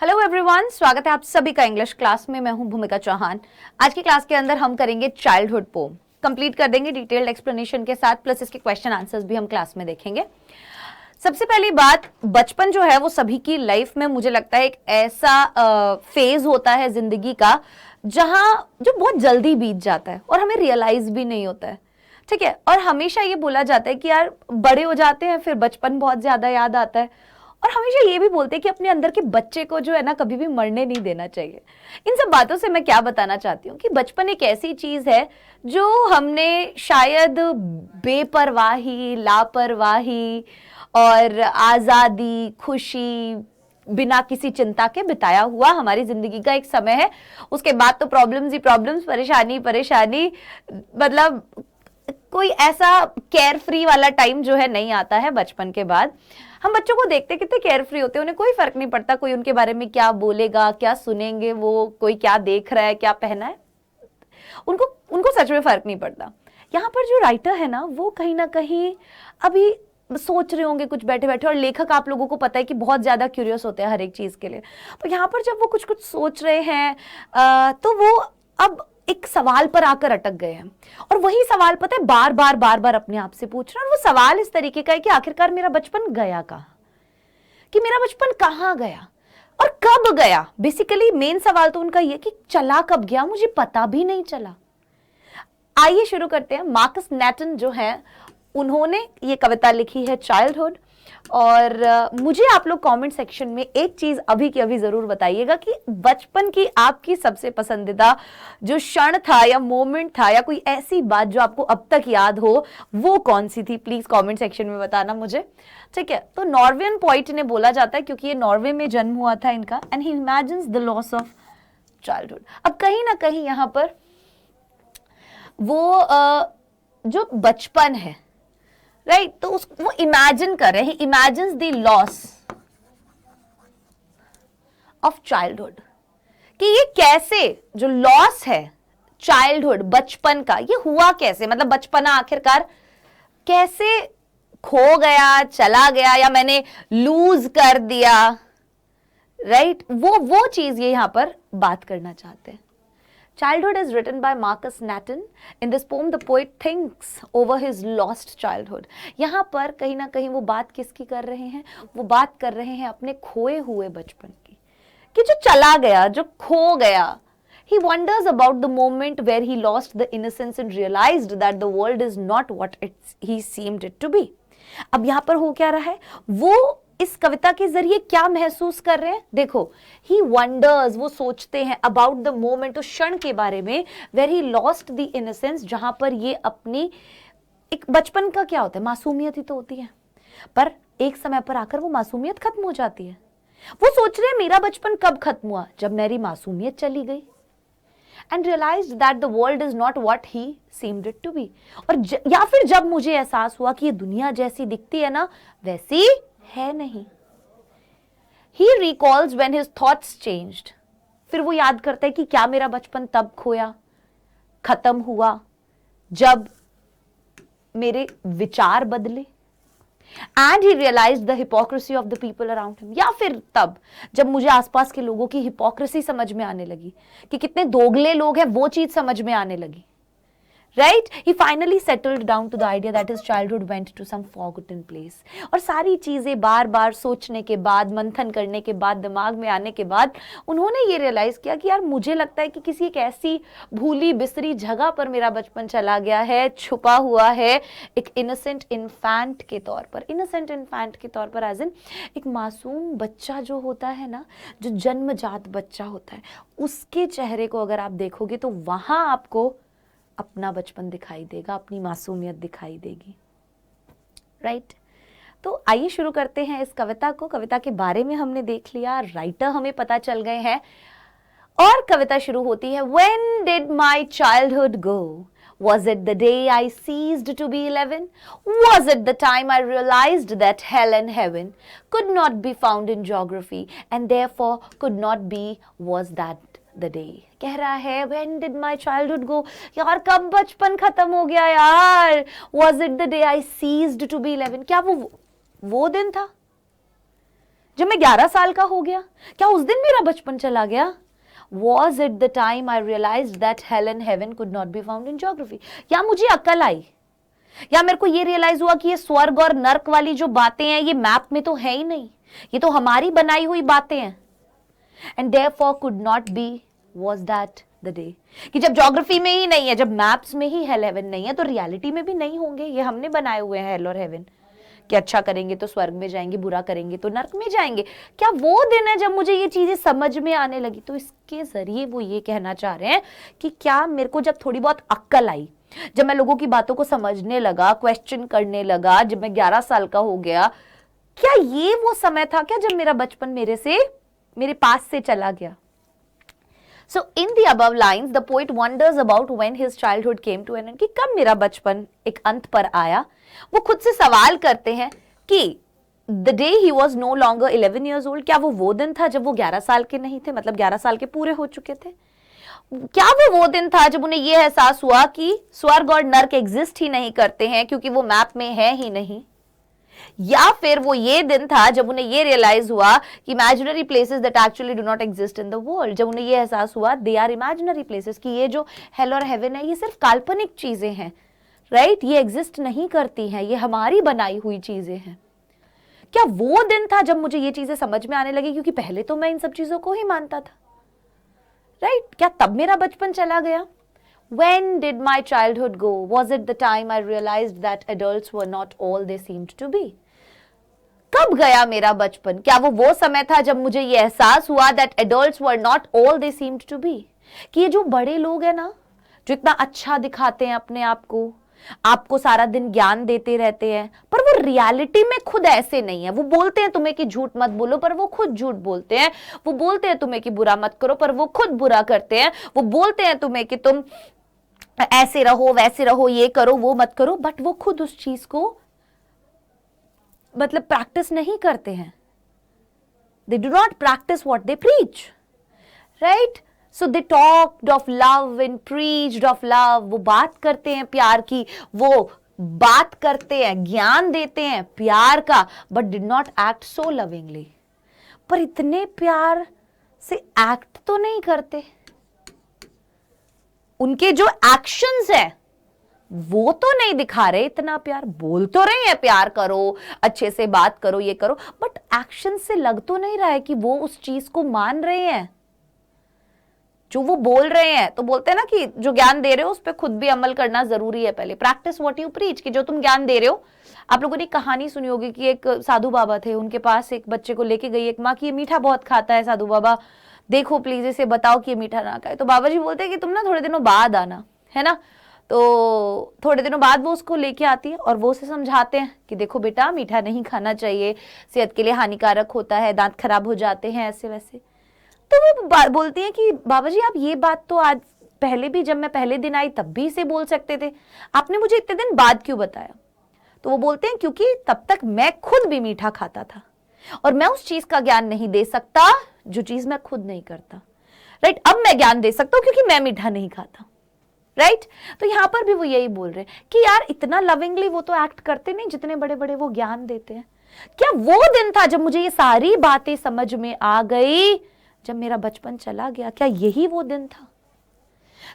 Hello everyone, स्वागत है आप सभी का इंग्लिश क्लास में। मैं हूं भूमिका चौहान। आज की क्लास के अंदर हम करेंगे चाइल्डहुड पोम, कंप्लीट कर देंगे डिटेल्ड एक्सप्लेनेशन के साथ, प्लस इसके क्वेश्चन आंसर्स भी हम क्लास में देखेंगे। सबसे पहली बात, बचपन जो है वो सभी की लाइफ में मुझे लगता है एक ऐसा फेज होता है जिंदगी का जहां जो बहुत जल्दी बीत जाता है और हमें रियलाइज भी नहीं होता है। ठीक है, और हमेशा ये बोला जाता है कि यार बड़े हो जाते हैं फिर बचपन बहुत ज्यादा याद आता है, और हमेशा ये भी बोलते हैं कि अपने अंदर के बच्चे को जो है ना कभी भी मरने नहीं देना चाहिए। इन सब बातों से मैं क्या बताना चाहती हूँ कि बचपन एक ऐसी चीज है जो हमने शायद बेपरवाही, लापरवाही और आजादी, खुशी, बिना किसी चिंता के बिताया हुआ हमारी जिंदगी का एक समय है। उसके बाद तो प्रॉब्लम्स ही प्रॉब्लम्स, परेशानी परेशानी, मतलब कोई ऐसा केयर फ्री वाला टाइम जो है नहीं आता है बचपन के बाद। हम बच्चों को देखते कितने केयर फ्री होते हैं, उन्हें कोई फर्क नहीं पड़ता कोई उनके बारे में क्या बोलेगा, क्या सुनेंगे, वो कोई क्या देख रहा है, क्या पहना है, उनको उनको सच में फर्क नहीं पड़ता। यहाँ पर जो राइटर है ना वो कहीं ना कहीं अभी सोच रहे होंगे कुछ बैठे बैठे, और लेखक आप लोगों को पता है कि बहुत ज्यादा क्यूरियस होते हैं हर एक चीज के लिए। तो यहाँ पर जब वो कुछ कुछ सोच रहे हैं तो वो अब एक सवाल पर आकर अटक गए हैं, और वही सवाल पता है बार बार अपने आप से पूछ रहे हैं। और वो सवाल इस तरीके का है कि आखिरकार मेरा बचपन गया कहाँ, कि मेरा बचपन कहाँ गया और कब गया। बेसिकली मेन सवाल तो उनका ये कि चला कब गया, मुझे पता भी नहीं चला। आइए शुरू करते हैं। मार्कस नैटन जो है उन्होंने ये कविता लिखी है चाइल्डहुड, और मुझे आप लोग कमेंट सेक्शन में एक चीज अभी की अभी जरूर बताइएगा कि बचपन की आपकी सबसे पसंदीदा जो क्षण था या मोमेंट था या कोई ऐसी बात जो आपको अब तक याद हो वो कौन सी थी। प्लीज कमेंट सेक्शन में बताना मुझे। ठीक है, तो नॉर्वेन पोइट ने बोला जाता है क्योंकि ये नॉर्वे में जन्म हुआ था इनका, and he imagines the loss of childhood. अब कहीं ना कहीं यहां पर वो जो बचपन है, राइट, तो वो इमेजिन कर रहे हैं, imagines the loss of childhood, कि ये कैसे जो लॉस है चाइल्डहुड, बचपन का, ये हुआ कैसे, मतलब बचपना आखिरकार कैसे खो गया, चला गया, या मैंने लूज कर दिया, राइट, वो चीज ये यहां पर बात करना चाहते हैं। Childhood is written by Marcus Nathan. In this poem, the poet thinks over his lost childhood. यहाँ पर कहीं ना कहीं वो बात किसकी कर रहे हैं, वो बात कर रहे हैं अपने खोए हुए बचपन की, कि जो चला गया, जो खो गया। He wonders about the moment where he lost the innocence and realized that the world is not what he seemed it to be. अब यहाँ पर हो क्या रहा है, वो इस कविता के जरिए क्या महसूस कर रहे हैं, देखो, ही वंडर्स, वो सोचते हैं अबाउट द मोमेंट, उस क्षण के बारे में, where he lost the innocence, जहां पर ये अपनी एक बचपन का क्या होता है, मासूमियत ही तो होती है, पर एक समय पर आकर वो मासूमियत खत्म हो जाती है। वो सोच रहे हैं मेरा बचपन कब खत्म हुआ, जब मेरी मासूमियत चली गई, and realized that the world is not what he seemed it to be, और या फिर जब मुझे एहसास हुआ कि ये दुनिया जैसी दिखती है ना वैसी है नहीं। He recalls when his thoughts changed. फिर वो याद करता है कि क्या मेरा बचपन तब खोया, खत्म हुआ, जब मेरे विचार बदले, and he realized the hypocrisy of the people around him. या फिर तब जब मुझे आसपास के लोगों की हिपोक्रेसी समझ में आने लगी, कि कितने दोगले लोग हैं, वो चीज समझ में आने लगी। Right? He finally settled down to the idea that his childhood went to some forgotten place. और सारी चीजें बार बार सोचने के बाद, मंथन करने के बाद, दिमाग में आने के बाद उन्होंने ये रियलाइज किया कि यार मुझे लगता है कि किसी एक ऐसी भूली बिसरी जगह पर मेरा बचपन चला गया है, छुपा हुआ है एक इनोसेंट इन्फेंट के तौर पर। इनोसेंट इन्फेंट के तौर पर एज इन एक मासूम बच्चा जो होता है ना, जो जन्मजात बच्चा होता है, उसके चेहरे को अगर आप देखोगे तो वहां आपको अपना बचपन दिखाई देगा, अपनी मासूमियत दिखाई देगी, राइट। तो आइए शुरू करते हैं इस कविता को। कविता के बारे में हमने देख लिया, राइटर हमें पता चल गए हैं, और कविता शुरू होती है, When did my childhood go? Was it the day I ceased to be 11? Was it the time I realized that hell and heaven could not be found in geography and therefore could not be, was that the day? कह रहा है when did my childhood go, यार कब बचपन खत्म हो गया यार। Was it the day I ceased to be 11? क्या वो दिन था जब मैं 11 साल का हो गया? क्या उस दिन मेरा बचपन चला गया? Was it the time I realized that hell and heaven could not be found in geography? या मुझे अक्ल आई, या मेरे को ये रियलाइज हुआ कि ये स्वर्ग और नर्क वाली जो बातें हैं ये मैप में तो है ही नहीं, ये तो हमारी बनाई हुई बातें हैं. And therefore could not be, was that the day? कि जब ज्योग्राफी में ही नहीं है, जब मैप्स में ही हेल हेवन नहीं है, तो रियलिटी में भी नहीं होंगे. ये हमने बनाए हुए हैं हेल और हेवन, कि अच्छा करेंगे तो स्वर्ग में जाएंगे, बुरा करेंगे तो नर्क में जाएंगे. क्या वो दिन है जब मुझे ये चीजें समझ में आने लगी? तो इसके जरिए वो ये कहना चाह रहे हैं कि क्या मेरे को जब थोड़ी बहुत अक्ल आई, जब मैं लोगों की बातों को समझने लगा, क्वेश्चन करने लगा, जब मैं 11 साल का हो गया, क्या ये वो समय था क्या जब मेरा बचपन मेरे पास से चला गया? So in the above lines, the poet wonders about when his childhood came to an end, कि कब मेरा बचपन एक अंत पर आया. वो खुद से सवाल करते हैं कि the day he was no longer 11 years old, क्या वो दिन था जब वो 11 साल के नहीं थे, मतलब 11 साल के पूरे हो चुके थे? क्या वो दिन था जब उन्हें ये एहसास हुआ कि स्वर्ग और नर्क एग्जिस्ट ही नहीं करते हैं क्योंकि वो मैप में है ही नहीं? या फिर वो ये दिन था जब उन्हें ये रियलाइज हुआ कि imaginary places that actually do not exist in the world, जब उन्हें ये एहसास हुआ दे आर इमेजिनरी प्लेसेस, कि ये जो हेल और हेवन है ये सिर्फ काल्पनिक चीजें हैं, राइट? ये एग्जिस्ट नहीं करती हैं, ये हमारी बनाई हुई चीजें हैं. क्या वो दिन था जब मुझे ये चीजें समझ में आने लगी? क्योंकि पहले तो मैं इन सब चीजों को ही मानता था, राइट? क्या तब मेरा बचपन चला गया? When did my childhood go? Was it the time I realized that adults were not all they seemed to be? कब गया मेरा बचपन? क्या वो समय था जब मुझे ये एहसास हुआ that adults were not all they seemed to be? कि ये जो बड़े लोग हैं ना, जो इतना अच्छा दिखाते हैं अपने आप को, आपको सारा दिन ज्ञान देते रहते हैं, पर वो रियलिटी में खुद ऐसे नहीं है. वो बोलते हैं तुम्हें कि झूठ मत बोलो, पर वो खुद झूठ बोलते हैं. वो बोलते हैं तुम्हें कि बुरा मत करो, पर वो खुद बुरा करते हैं. वो बोलते हैं तुम्हें कि तुम ऐसे रहो, वैसे रहो, ये करो, वो मत करो, बट वो खुद उस चीज को मतलब प्रैक्टिस नहीं करते हैं. They do not practice what they preach, right? So they talked of love and preached of love. वो बात करते हैं प्यार की, वो बात करते हैं, ज्ञान देते हैं प्यार का, but did not act so lovingly. पर इतने प्यार से एक्ट तो नहीं करते. उनके जो एक्शंस है वो तो नहीं दिखा रहे इतना प्यार. बोल तो रहे हैं प्यार करो, अच्छे से बात करो, ये करो, बट एक्शन से लग तो नहीं रहा है कि वो उस चीज को मान रहे हैं जो वो बोल रहे हैं. तो बोलते हैं ना कि जो ज्ञान दे रहे हो उस पर खुद भी अमल करना जरूरी है. पहले प्रैक्टिस व्हाट यू प्रीच, कि जो तुम ज्ञान दे रहे हो. आप लोगों ने कहानी सुनी होगी कि एक साधु बाबा थे, उनके पास एक बच्चे को लेके गई एक माँ की, ये मीठा बहुत खाता है साधु बाबा, देखो प्लीज इसे बताओ कि ये मीठा ना खाए. तो बाबा जी बोलते हैं कि तुम ना थोड़े दिनों बाद आना, है ना. तो थोड़े दिनों बाद वो उसको लेके आती है और वो उसे समझाते हैं कि देखो बेटा, मीठा नहीं खाना चाहिए, सेहत के लिए हानिकारक होता है, दांत खराब हो जाते हैं, ऐसे वैसे. तो वो बोलती हैं कि बाबा जी आप ये बात तो आज पहले भी, जब मैं पहले दिन आई तब भी इसे बोल सकते थे, आपने मुझे इतने दिन बाद क्यों बताया? तो वो बोलते हैं क्योंकि तब तक मैं खुद भी मीठा खाता था और मैं उस चीज का ज्ञान नहीं दे सकता जो चीज मैं खुद नहीं करता, राइट? अब मैं ज्ञान दे सकता हूं क्योंकि मैं मीठा नहीं खाता, राइट? तो यहां पर भी वो यही बोल रहे हैं कि यार इतना लविंगली वो तो एक्ट करते नहीं जितने बड़े बड़े वो ज्ञान देते हैं. क्या वो दिन था जब मुझे ये सारी बातें समझ में आ गई, जब मेरा बचपन चला गया? क्या यही वो दिन था?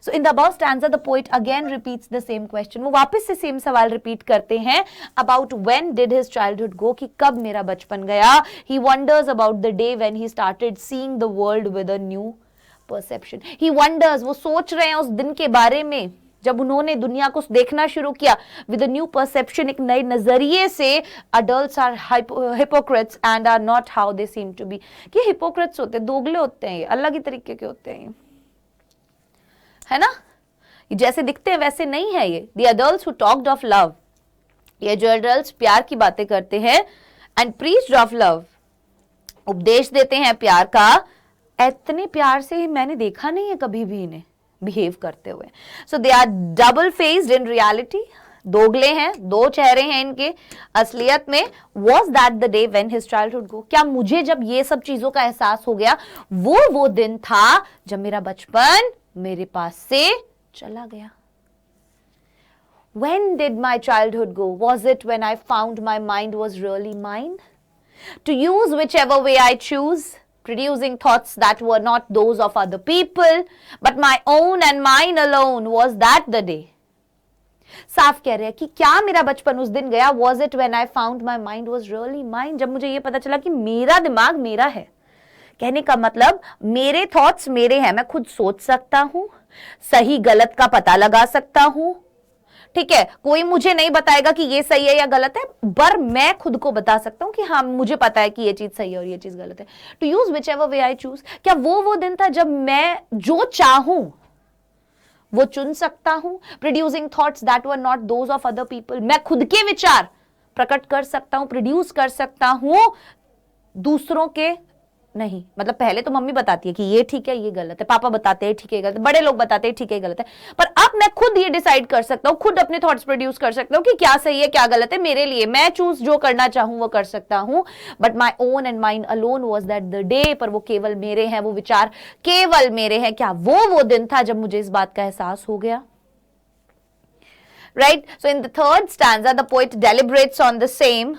So in the above stanza, the poet again repeats the same question. वो वापस से सेम सवाल रिपीट करते हैं about when did his childhood go, कि कब मेरा बचपन गया. He wonders about the day when he started seeing the world with a new perception. He wonders, वो सोच रहे हैं उस दिन के बारे में जब उन्होंने दुनिया को देखना शुरू किया with a new perception, एक नए नजरिए से. Adults are hypocrites and are not how they seem to be. कि hypocrites होते हैं, दोगले होते हैं, ये अलग ही तरीके के होते हैं, है ना. जैसे दिखते हैं वैसे नहीं है ये. The adults who talked of love, ये जो adults प्यार की बातें करते हैं and preached of love, उपदेश देते हैं प्यार का, इतने प्यार से मैंने देखा नहीं है कभी भी इन्हें बिहेव करते हुए. So they are double faced in reality, दोगले हैं, दो चेहरे हैं इनके असलियत में. Was that the day when his childhood go? क्या मुझे जब ये सब चीजों का एहसास हो गया वो दिन था जब मेरा बचपन मेरे पास से चला गया. When did my childhood go? Was it when I found my mind was really mine? To use whichever way I choose, producing thoughts that were not those of other people, but my own and mine alone, was that the day. साफ कह रहे हैं कि क्या मेरा बचपन उस दिन गया, was it when I found my mind was really mine, जब मुझे ये पता चला कि मेरा दिमाग मेरा है. कहने का मतलब मेरे थॉट्स मेरे हैं, मैं खुद सोच सकता हूं, सही गलत का पता लगा सकता हूं, ठीक है, कोई मुझे नहीं बताएगा कि ये सही है या गलत है, पर मैं खुद को बता सकता हूं कि हाँ मुझे पता है कि ये चीज सही है और ये चीज गलत है. To use whichever way I choose, क्या वो दिन था जब मैं जो चाहूं वो चुन सकता हूं. Producing thoughts that were not those of other people, मैं खुद के विचार प्रकट कर सकता हूं, प्रोड्यूस कर सकता हूं, दूसरों के नहीं. मतलब पहले तो मम्मी बताती है कि ये ठीक है ये गलत है, पापा बताते हैं ठीक है गलत है, बड़े लोग बताते हैं ठीक है गलत है, पर अब मैं खुद ये डिसाइड कर सकता हूं, खुद अपने थॉट्स प्रोड्यूस कर सकता हूं कि क्या सही है क्या गलत है. मेरे लिए मैं चूज जो करना चाहूं वो कर सकता हूं. But my own and mine alone was that the day, पर वो केवल मेरे हैं, वो विचार केवल मेरे हैं. क्या वो दिन था जब मुझे इस बात का एहसास हो गया. Right. So in the third stanza the poet deliberates on the same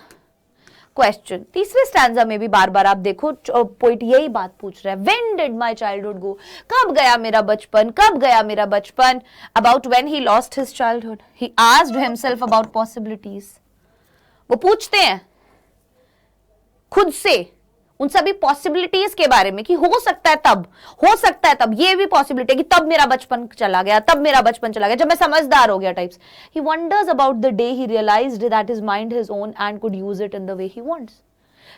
question. तीसरे स्टैंजा में भी बार बार आप देखो पोइट यही बात पूछ रहा है. व्हेन डिड माय चाइल्डहुड गो, कब गया मेरा बचपन, कब गया मेरा बचपन. About when he lost his childhood, he asked himself about possibilities. वो पूछते हैं खुद से उन सभी पॉसिबिलिटीज के बारे में कि हो सकता है तब, हो सकता है तब, ये भी पॉसिबिलिटी है कि तब मेरा बचपन चला गया, तब मेरा बचपन चला गया, जब मैं समझदार हो गया types. He wonders about the day he realized that his mind his own and could use it in the way he wants.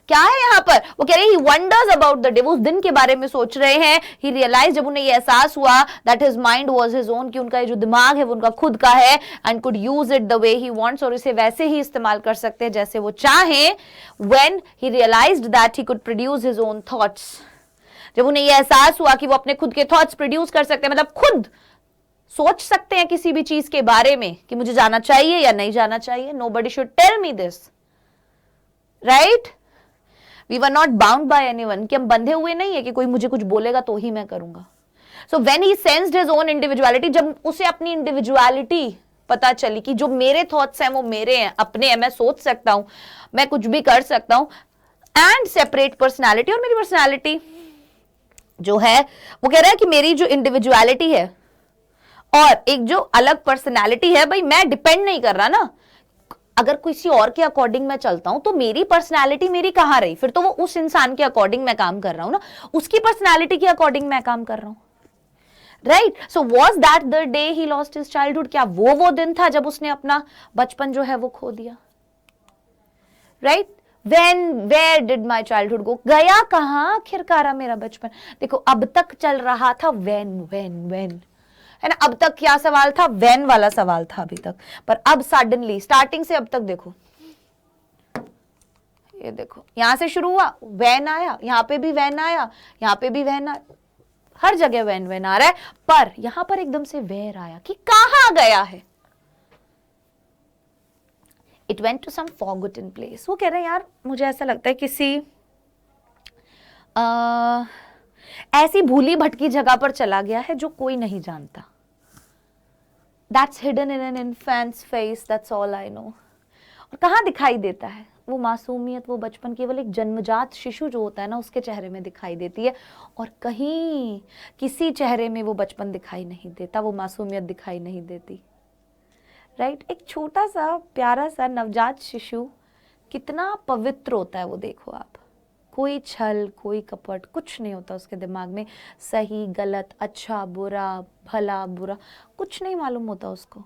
क्या है यहां पर, वो कह रहे हैं he wonders about the day, वो उस दिन के बारे में सोच रहे हैं. ही रियलाइज, जब उन्हें ये एहसास हुआ that his mind was his own, कि उनका जो दिमाग है वो उनका खुद का है, and could use it the way he wants, और इसे वैसे ही इस्तेमाल कर सकते हैं जैसे वो चाहें. When he realized that he could produce his own thoughts, जब उन्हें ये एहसास हुआ कि वो अपने खुद के थॉट्स प्रोड्यूस कर सकते हैं, मतलब खुद सोच सकते हैं किसी भी चीज के बारे में कि मुझे जाना चाहिए या नहीं जाना चाहिए. Nobody should tell me this, right. We were not bound by anyone, कि हम बंधे हुए नहीं है कि कोई मुझे कुछ बोलेगा तो ही मैं करूंगा. So when he sensed his own individuality, जब उसे अपनी इंडिविजुअलिटी पता चली कि जो मेरे थॉट्स हैं वो मेरे हैं, अपने हैं, मैं सोच सकता हूं, मैं कुछ भी कर सकता हूं, एंड सेपरेट पर्सनैलिटी, और मेरी पर्सनैलिटी जो है वो कह रहा है कि मेरी जो इंडिविजुअलिटी है और एक जो अलग पर्सनैलिटी है, भाई मैं डिपेंड नहीं कर रहा ना. अगर किसी और के अकॉर्डिंग मैं चलता हूं तो मेरी पर्सनालिटी मेरी कहां रही, फिर तो वो उस इंसान के अकॉर्डिंग मैं काम कर रहा हूं ना, उसकी पर्सनालिटी के अकॉर्डिंग मैं काम कर रहा हूं. Right. So was that the day he lost his childhood, क्या वो दिन था जब उसने अपना बचपन जो है वो खो दिया. Right. When, where did my childhood go, गया कहां आखिरकार मेरा बचपन. देखो अब तक चल रहा था व्हेन है ना, अब तक क्या सवाल था, व्हेन वाला सवाल था अभी तक, पर अब सडनली स्टार्टिंग से अब तक देखो, ये देखो यहां से शुरू हुआ, व्हेन आया, यहां पे भी व्हेन आया, यहां पे भी व्हेन आया, हर जगह व्हेन आ रहा है, पर यहां पर एकदम से वेयर आया कि कहां गया है. It went to some forgotten place. वो कह रहे हैं यार मुझे ऐसा लगता है किसी ऐसी भूली भटकी जगह पर चला गया है जो कोई नहीं जानता. That's hidden in an infant's face, that's all I know. और कहाँ दिखाई देता है वो मासूमियत, वो बचपन, केवल एक जन्मजात शिशु जो होता है ना उसके चेहरे में दिखाई देती है, और कहीं किसी चेहरे में वो बचपन दिखाई नहीं देता, वो मासूमियत दिखाई नहीं देती. राइट. एक छोटा सा प्यारा सा नवजात शिशु कितना पवित्र होता है वो देखो आप. कोई छल, कोई कपट, कुछ नहीं होता उसके दिमाग में. सही गलत, अच्छा बुरा, भला बुरा, कुछ नहीं मालूम होता उसको.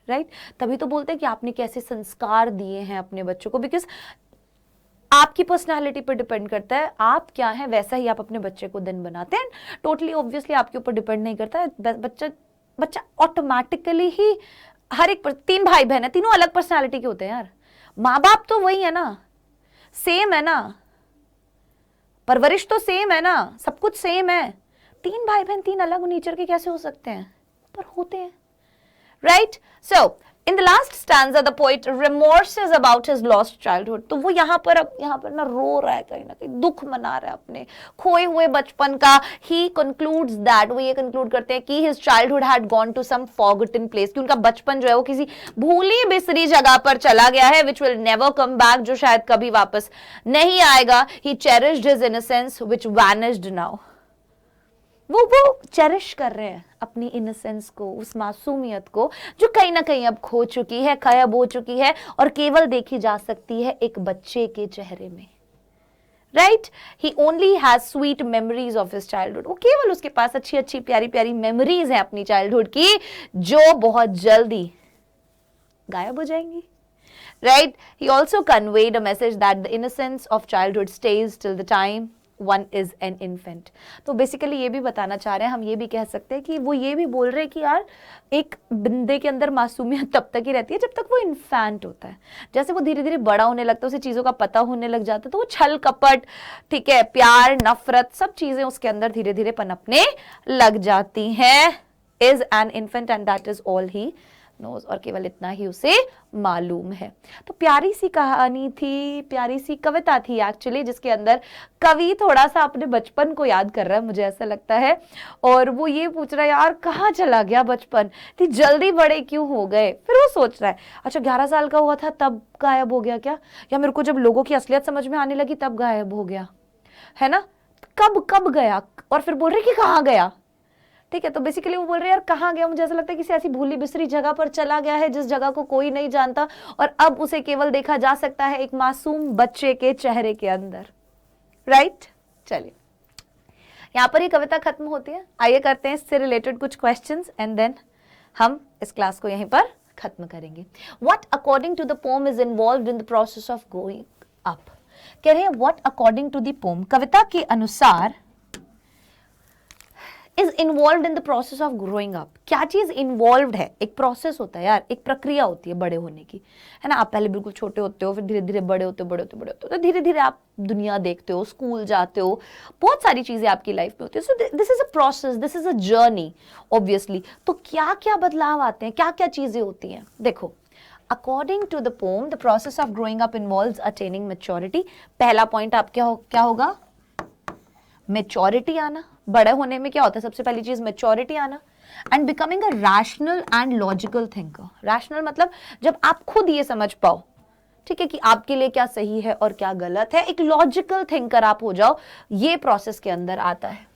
राइट. तभी तो बोलते हैं कि आपने कैसे संस्कार दिए हैं अपने बच्चों को, बिकॉज आपकी पर्सनालिटी पर डिपेंड करता है आप क्या है, वैसा ही आप अपने बच्चे को दिन बनाते हैं. टोटली ऑब्वियसली आपके ऊपर डिपेंड नहीं करता है. बच्चा ऑटोमेटिकली ही, हर एक 3 भाई बहन है, तीनों अलग पर्सनालिटी के होते हैं यार. माँ बाप तो वही है ना, सेम है ना, परवरिश तो सेम है ना, सब कुछ सेम है. 3 भाई बहन 3 अलग नेचर के कैसे हो सकते हैं, पर होते हैं. Right. So In the last stanza, the poet remorses about his lost childhood. तो वो यहाँ पर ना रो रहा है, कहीं ना कहीं दुख मना रहा है अपने खोए हुए बचपन का. He concludes that, वो ये conclude करते हैं कि his childhood had gone to some forgotten place, कि उनका बचपन जो है वो किसी भूली बिसरी जगह पर चला गया है, which will never come back, जो शायद कभी वापस नहीं आएगा. He cherished his innocence, which vanished now. वो चेरिश कर रहे हैं अपनी इनोसेंस को, उस मासूमियत को जो कहीं ना कहीं अब खो चुकी है, गायब हो चुकी है और केवल देखी जा सकती है एक बच्चे के चेहरे में. Right, he only has sweet memories of his childhood. वो केवल उसके पास अच्छी अच्छी प्यारी प्यारी मेमोरीज हैं अपनी चाइल्डहुड की, जो बहुत जल्दी गायब हो जाएंगी. Right, he also conveyed a message that the innocence of childhood stage till the time one is an infant. तो बेसिकली ये भी बताना चाह रहे हैं, हम ये भी कह सकते हैं कि वो ये भी बोल रहे हैं कि यार एक बंदे के अंदर मासूमियत तब तक ही रहती है जब तक वो इन्फेंट होता है. जैसे वो धीरे धीरे बड़ा होने लगता है, उसे चीज़ों का पता होने लग जाता है, तो वो छल कपट, ठीक है, प्यार नफरत, सब चीज़ें उसके अंदर धीरे धीरे पनपने लग जाती हैं. Is an infant and that is all he knows, और केवल इतना ही उसे मालूम है. तो प्यारी सी कहानी थी, प्यारी सी कविता थी एक्चुअली, जिसके अंदर कवि थोड़ा सा अपने बचपन को याद कर रहा है, मुझे ऐसा लगता है. और वो ये पूछ रहा है यार कहाँ चला गया बचपन, इतनी जल्दी बड़े क्यों हो गए. फिर वो सोच रहा है अच्छा 11 साल का हुआ था तब गायब हो गया क्या, या मेरे को जब लोगों की असलियत समझ में आने लगी तब गायब हो गया, है ना, कब गया. और फिर बोल रहे कि कहाँ गया. ठीक है, तो बेसिकली वो बोल रहे हैं यार कहाँ गया, मुझे ऐसा लगता है किसी ऐसी भूली बिसरी जगह पर चला गया है जिस जगह को कोई नहीं जानता और अब उसे केवल देखा जा सकता है एक मासूम बच्चे के चेहरे के अंदर. राइट, चलिए यहाँ पर ही कविता खत्म होती है. आइए करते हैं इससे रिलेटेड कुछ क्वेश्चंस एंड देन हम इस क्लास को यहीं पर खत्म करेंगे. What according to the poem is involved in the process of growing up. कह रहे हैं what according to the poem, कविता के अनुसार is involve in the process of growing up. क्या चीज इन्वॉल्व है, एक प्रोसेस होता है यार, एक प्रक्रिया होती है बड़े होने की, है ना. आप पहले बिल्कुल छोटे होते हो, फिर धीरे धीरे बड़े होते हो, तो धीरे धीरे आप दुनिया देखते हो, स्कूल जाते हो, बहुत सारी चीजें आपकी लाइफ में होती है. So this is a process, this is a journey obviously. तो क्या क्या बदलाव आते हैं, क्या क्या चीजें होती हैं. देखो, according to the poem the process of growing up involves attaining maturity. पहला पॉइंट आप क्या होगा, मैच्योरिटी आना. बड़े होने में क्या होता है, सबसे पहली चीज मैच्योरिटी आना. And becoming a rational and logical thinker. Rational मतलब जब आप खुद ये समझ पाओ, ठीक है, कि आपके लिए क्या सही है और क्या गलत है, एक लॉजिकल थिंकर आप हो जाओ, ये प्रोसेस के अंदर आता है.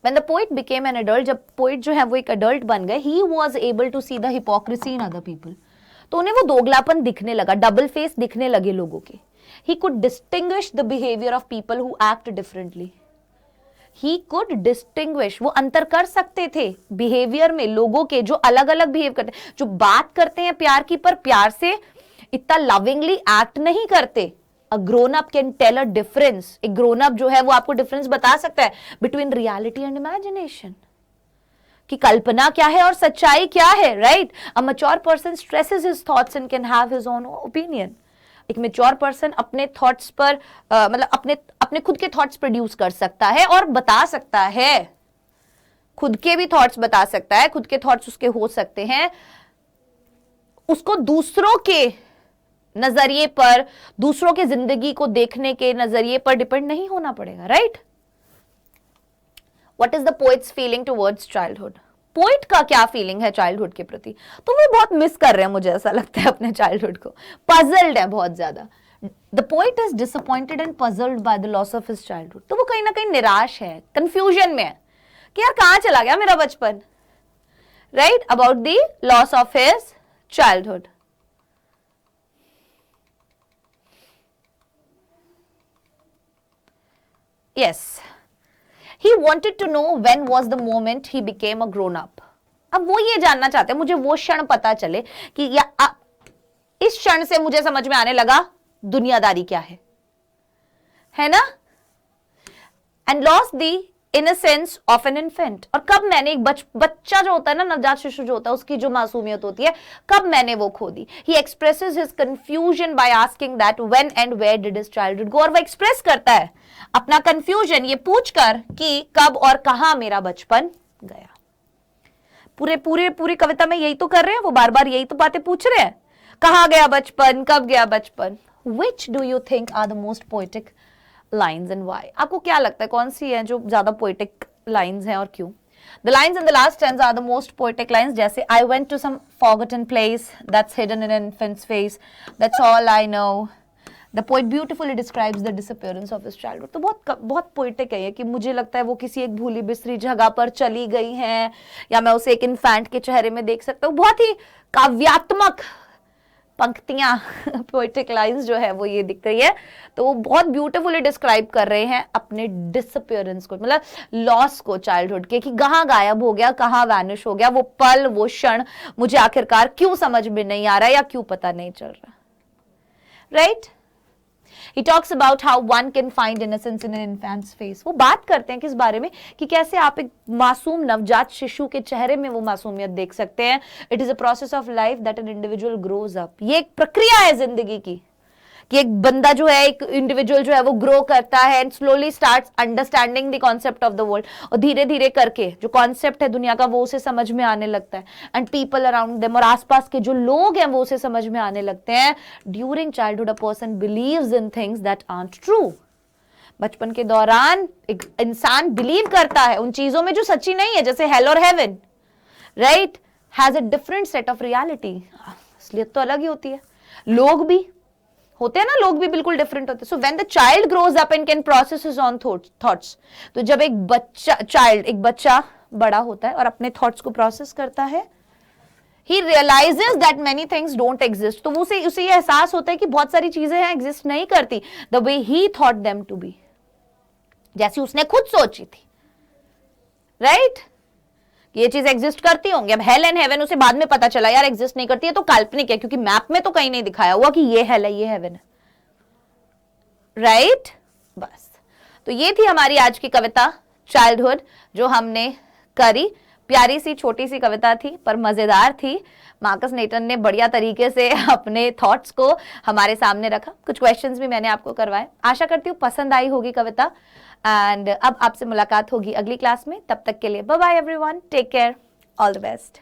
When the poet became an adult, जब पोइट जो है वो एक अडल्ट बन गए, he was able to see the hypocrisy in other people. तो उन्हें वो दोगलापन दिखने लगा, डबल फेस दिखने लगे लोगों के. He could distinguish the behavior of people who act differently. He could distinguish, वो अंतर कर सकते थे बिहेवियर में लोगों के जो अलग अलग बिहेव करते हैं, जो बात करते हैं प्यार की पर प्यार से इतना लविंगली एक्ट नहीं करते. A grown up can tell a difference. एक grown up जो है वो आपको डिफरेंस बता सकता है between reality and imagination. कि कल्पना क्या है और सच्चाई क्या है. Right, A mature person stresses his thoughts and can have his own opinion. एक मेच्योर पर्सन अपने थॉट्स पर मतलब अपने खुद के थॉट्स प्रोड्यूस कर सकता है और बता सकता है, खुद के भी थॉट्स बता सकता है, खुद के थॉट्स उसके हो सकते हैं. उसको दूसरों के नजरिए पर, दूसरों के जिंदगी को देखने के नजरिए पर डिपेंड नहीं होना पड़ेगा. Right, what is the poets feeling towards childhood. Poet का क्या फीलिंग है चाइल्डहुड के प्रति, तो वो बहुत मिस कर रहे हैं, मुझे ऐसा लगता है अपने चाइल्डहुड को, पजल्ड है बहुत ज्यादा. The poet is disappointed and puzzled by the loss of his childhood. तो वो कहीं ना कहीं निराश है, कंफ्यूजन में है कि यार कहाँ चला गया मेरा बचपन. Right, about the loss of his childhood. Yes, he wanted to know when was the moment he became a grown up. अब वो ये जानना चाहते हैं, मुझे वो क्षण पता चले कि इस क्षण से मुझे समझ में आने लगा दुनियादारी क्या है ना. And lost the innocence of an infant. और कब मैंने एक बच्चा जो होता है ना, नवजात शिशु जो होता है, उसकी जो मासूमियत होती है, कब मैंने वो खो दी. He expresses his confusion by asking that when and where did his childhood go. और वो एक्सप्रेस करता है अपना कंफ्यूजन ये पूछकर कि कब और कहां मेरा बचपन गया. पूरी कविता में यही तो कर रहे हैं, वो बार बार यही तो बातें पूछ रहे हैं, कहाँ गया बचपन, कब गया बचपन। Which do you think are the most poetic lines and why? आपको क्या लगता है कौन सी है जो ज्यादा poetic lines हैं और क्यों? The lines in the last stanza are the most poetic lines, जैसे I went to some forgotten place that's hidden in an infant's face, that's all I know. The poet beautifully describes the disappearance of his childhood. तो बहुत poetic है ये, कि मुझे लगता है वो किसी एक भूली बिसरी जगह पर चली गई हैं, या मैं उसे एक इन्फेंट के चेहरे में देख सकता हूँ। बहुत ही काव्यात्मक पंक्तियां पोएटिक लाइंस जो है वो ये दिख रही है। तो वो बहुत ब्यूटीफुली डिस्क्राइब कर रहे हैं अपने डिसअपियरेंस को, मतलब लॉस को चाइल्डहुड के, कि कहाँ गायब हो गया, कहाँ वैनिश हो गया वो पल, वो क्षण, मुझे आखिरकार क्यों समझ में नहीं आ रहा या क्यों पता नहीं चल रहा। Right? He talks about how one can find innocence in an infant's face. वो बात करते हैं किस बारे में, कि कैसे आप एक मासूम नवजात शिशु के चेहरे में वो मासूमियत देख सकते हैं। It is a process of life that an individual grows up. ये एक प्रक्रिया है जिंदगी की, कि एक बंदा जो है, एक इंडिविजुअल जो है वो ग्रो करता है and slowly starts understanding the concept of the world, और धीरे धीरे करके जो कॉन्सेप्ट है दुनिया का वो उसे समझ में आने लगता है, एंड पीपल अराउंड देम, और आसपास के जो लोग हैं वो उसे समझ में आने लगते हैं। During childhood a person believes in things that aren't true. बचपन के दौरान एक इंसान बिलीव करता है उन चीजों में जो सच्ची नहीं है, जैसे हेल और heaven, right, has a different set of reality. असलियत तो अलग ही होती है, लोग भी होते हैं ना, लोग भी बिल्कुल डिफरेंट होते हैं। So when the child grows up and can process his own thoughts, तो जब एक बच्चा बड़ा होता है और अपने थॉट्स को प्रोसेस करता है, he realizes that many things don't exist, तो उसे ये एहसास होता है कि बहुत सारी चीजें हैं एग्जिस्ट नहीं करती the way he thought them to be, जैसी उसने खुद सोची थी। राइट? ये चीज एग्जिस्ट करती होंगी। अब हेल एंड हेवन उसे बाद में पता चला यार एग्जिस्ट नहीं करती है, तो काल्पनिक है, क्योंकि मैप में तो कहीं नहीं दिखाया हुआ कि ये हेल है ये हेवन है। राइट? बस, तो ये थी हमारी आज की कविता चाइल्डहुड जो हमने करी। प्यारी सी छोटी सी कविता थी पर मजेदार थी। मार्कस नेटन ने बढ़िया तरीके से अपने थॉट्स को हमारे सामने रखा, कुछ क्वेश्चंस भी मैंने आपको करवाए। आशा करती हूँ पसंद आई होगी कविता, एंड अब आपसे मुलाकात होगी अगली क्लास में। तब तक के लिए bye bye everyone, take care, all the best.